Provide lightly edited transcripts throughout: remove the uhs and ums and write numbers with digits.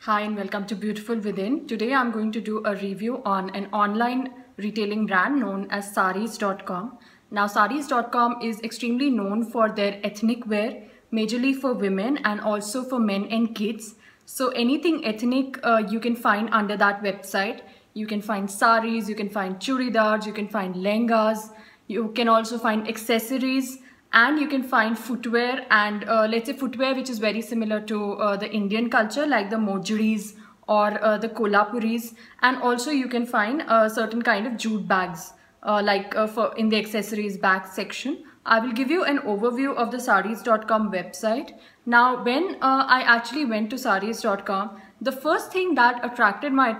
Hi and welcome to Beautiful Within. Today I'm going to do a review on an online retailing brand known as sarees.com. Now sarees.com is extremely known for their ethnic wear, majorly for women and also for men and kids. So anything ethnic you can find under that website. You can find sarees, you can find churidars, you can find lehengas, you can also find accessories, and you can find footwear and let's say footwear which is very similar to the Indian culture, like the mojuris or the kolhapuris, and also you can find certain kind of jute bags for in the accessories bag section. I will give you an overview of the sarees.com website. Now when I actually went to sarees.com, the first thing that attracted my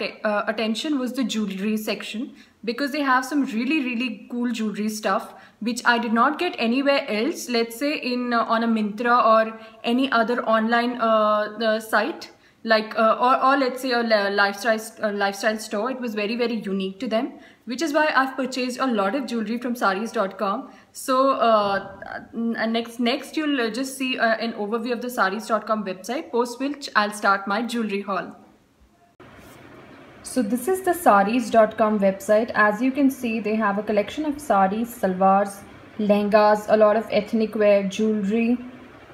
attention was the jewelry section, because they have some really cool jewelry stuff which I did not get anywhere else, let's say in on a Myntra or any other online site, like or let's say a lifestyle store. It was very unique to them, which is why I've purchased a lot of jewelry from sarees.com. So next you'll just see an overview of the sarees.com website, post which I'll start my jewelry haul. So this is the sarees.com website. As you can see, they have a collection of sarees, salwars, lehengas, a lot of ethnic wear, jewelry,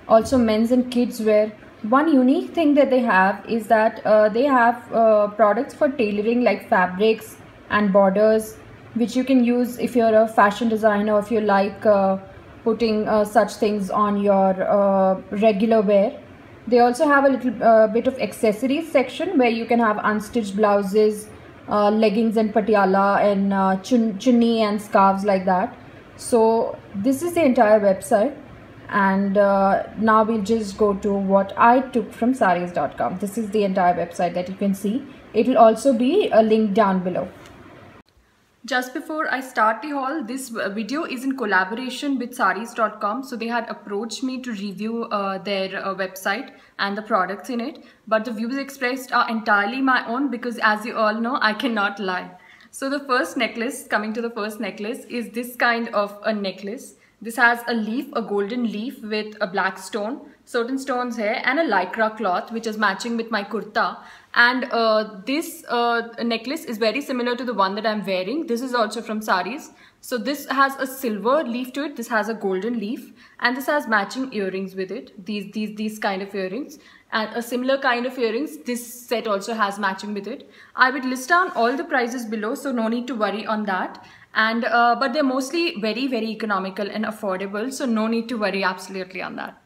also men's and kids wear. One unique thing that they have is that they have products for tailoring, like fabrics and borders, which you can use if you're a fashion designer, or if you like putting such things on your regular wear. They also have a little bit of accessories section where you can have unstitched blouses, leggings and patiala, and chunni and scarves like that. So this is the entire website, and now we'll just go to what I took from sarees.com. This is the entire website that you can see. It will also be a link down below. Just before I start the haul, this video is in collaboration with sarees.com. So they had approached me to review their website and the products in it. But the views expressed are entirely my own, because as you all know, I cannot lie. So the first necklace, coming to the first necklace, is this kind of a necklace. This has a leaf, a golden leaf with a black stone, certain stones here, and a lycra cloth which is matching with my kurta. And this necklace is very similar to the one that I'm wearing. This is also from Sarees. So this has a silver leaf to it, this has a golden leaf, and this has matching earrings with it. These kind of earrings, and a similar kind of earrings this set also has matching with it. I would list down all the prices below, so no need to worry on that. And but they're mostly very economical and affordable, so no need to worry absolutely on that.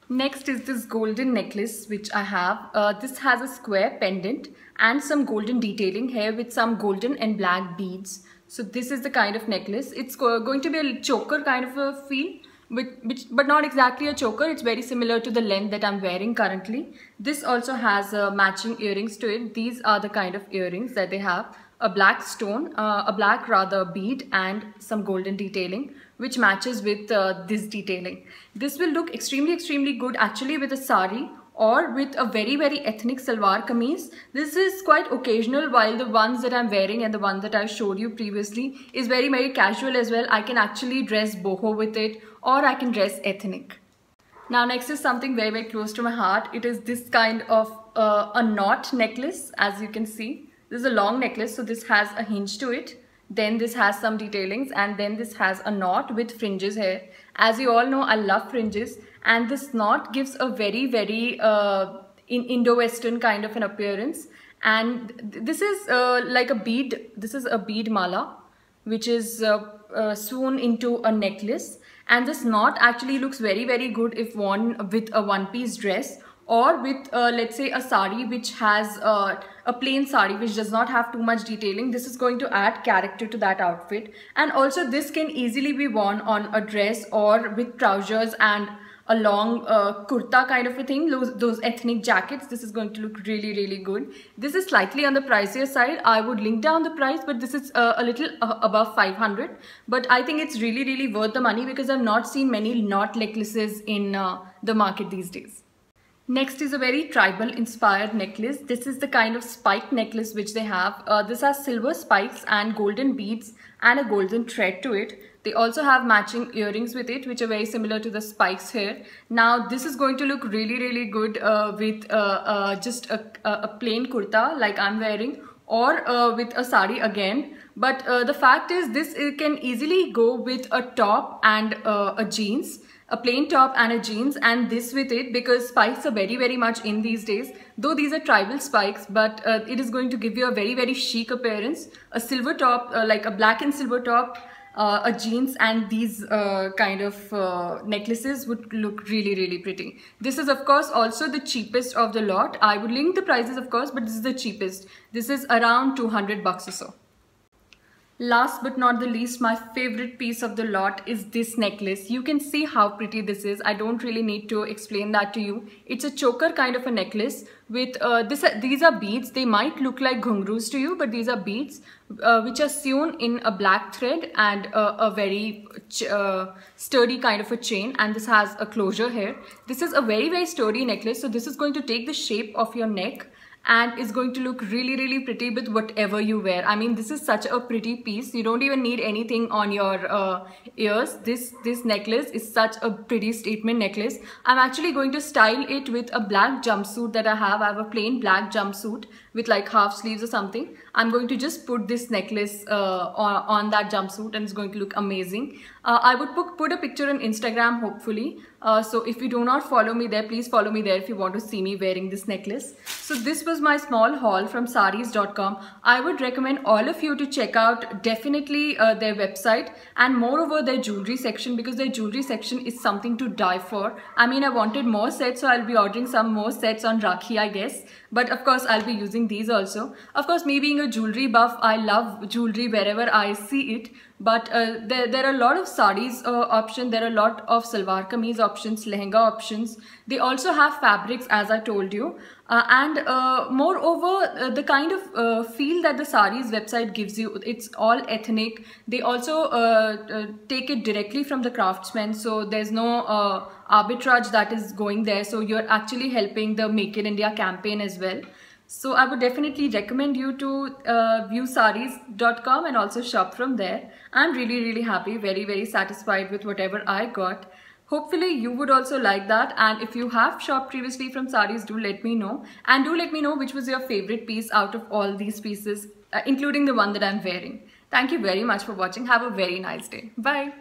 Next is this golden necklace which I have. This has a square pendant and some golden detailing here with some golden and black beads. So this is the kind of necklace. It's going to be a choker kind of a feel, but not exactly a choker. It's very similar to the length that I'm wearing currently. This also has matching earrings to it. These are the kind of earrings that they have. A black stone, a black rather bead, and some golden detailing which matches with this detailing. This will look extremely good actually with a sari or with a very ethnic salwar kameez. This is quite occasional, while the ones that I'm wearing and the one that I showed you previously is very casual as well. I can actually dress boho with it, or I can dress ethnic. Now next is something very close to my heart. It is this kind of a knot necklace. As you can see, this is a long necklace, so this has a hinge to it. Then this has some detailings, and then this has a knot with fringes here. As you all know, I love fringes, and this knot gives a very Indo-Western kind of an appearance. And this is like a bead. This is a bead mala which is sewn into a necklace, and this knot actually looks very good if worn with a one-piece dress, or with let's say a sari which has a plain sari which does not have too much detailing. This is going to add character to that outfit. And also this can easily be worn on a dress or with trousers and a long kurta kind of a thing, those ethnic jackets. This is going to look really good. This is slightly on the pricier side. I would link down the price, but this is a little above 500. But I think it's really worth the money, because I've not seen many knot necklaces in the market these days. Next is a very tribal inspired necklace. This is the kind of spiked necklace which they have. This has silver spikes and golden beads and a golden thread to it. They also have matching earrings with it, which are very similar to the spikes here. Now this is going to look really good with just a plain kurta like I'm wearing, or with a sari again. But the fact is, this can easily go with a top and a jeans, a plain top and a jeans, and this with it, because spikes are very much in these days. Though these are tribal spikes, but it is going to give you a very chic appearance. A silver top, like a black and silver top, a jeans, and these kind of necklaces would look really pretty. This is of course also the cheapest of the lot. I would link the prices of course, but this is the cheapest. This is around 200 bucks or so. Last but not the least, my favorite piece of the lot is this necklace. You can see how pretty this is. I don't really need to explain that to you. It's a choker kind of a necklace with these are beads. They might look like ghungroos to you, but these are beads which are sewn in a black thread and a very sturdy kind of a chain, and this has a closure here. This is a very sturdy necklace, so this is going to take the shape of your neck and is going to look really pretty with whatever you wear. I mean, this is such a pretty piece. You don't even need anything on your ears. This necklace is such a pretty statement necklace. I'm actually going to style it with a black jumpsuit that I have. I have a plain black jumpsuit with like half sleeves or something. I'm going to just put this necklace on that jumpsuit, and it's going to look amazing. I would put a picture on Instagram hopefully. So if you do not follow me there, please follow me there if you want to see me wearing this necklace. So this was my small haul from sarees.com. I would recommend all of you to check out definitely their website, and moreover their jewelry section, because their jewelry section is something to die for. I mean, I wanted more sets, so I'll be ordering some more sets on Rakhi, I guess. But of course, I'll be using these also. Of course, me being a jewelry buff, I love jewelry wherever I see it. But there are a lot of sarees options. There are a lot of salwar kameez options, lehenga options. They also have fabrics, as I told you. And moreover, the kind of feel that the sarees website gives you, it's all ethnic. They also take it directly from the craftsmen, so there's no arbitrage that is going there. So you're actually helping the Make in India campaign as well. So I would definitely recommend you to view sarees.com and also shop from there. I'm really happy, very satisfied with whatever I got. Hopefully you would also like that, and if you have shopped previously from sarees, do let me know, and do let me know which was your favorite piece out of all these pieces, including the one that I'm wearing. Thank you very much for watching. Have a very nice day. Bye.